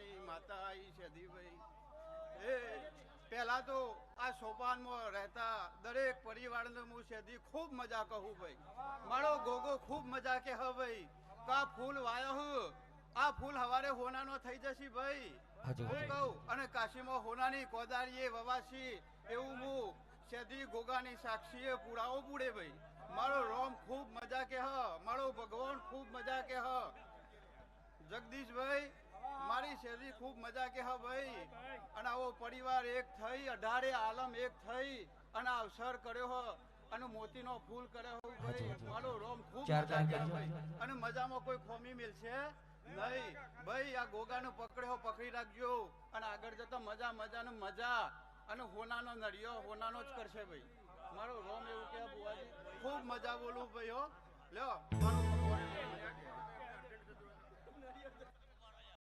ગોગાની માતા આવી છે દીભાઈ એ પહેલા તો આ સોપાનમાં રહેતા દરેક પરિવારને હું સેધી ખૂબ મજા કહું ભાઈ મારો ગોગો ખૂબ મજા કે હ ભાઈ તો આ ફૂલ વાયો હું આ ફૂલ હવારે હોનાનો થઈ જશે ભાઈ હું કહું અને કાશીમાં હોનાની કોદારીએ વવાસી એવું હું સેધી ગોગાની સાક્ષીએ પુરાવો પૂડે ભાઈ મારો રોમ ખૂબ મજા કે હ મારો ભગવાન ખૂબ મજા કે હ જગદીશભાઈ મારી શેરી ખૂબ મજા કે હા ભાઈ અને આવો પરિવાર એક થઈ 18 આલમ એક થઈ અને અવસર કર્યો હો અને મોતીનો ફૂલ કર્યો હો ભાઈ મારો રોમ ખૂબ મજા કે ભાઈ અને મજામાં કોઈ ખોમી મિલશે નહીં ભાઈ આ ગોગાનો પકડ્યો પકડી રાખજો અને આગળ જતા મજાનો મજા અને હોનાનો નડિયો હોનાનો જ કરશે ભાઈ મારો રોમ એવું કે બુવાજી ખૂબ મજા બોલું ભાઈ હો લ્યો મારો ભગવાન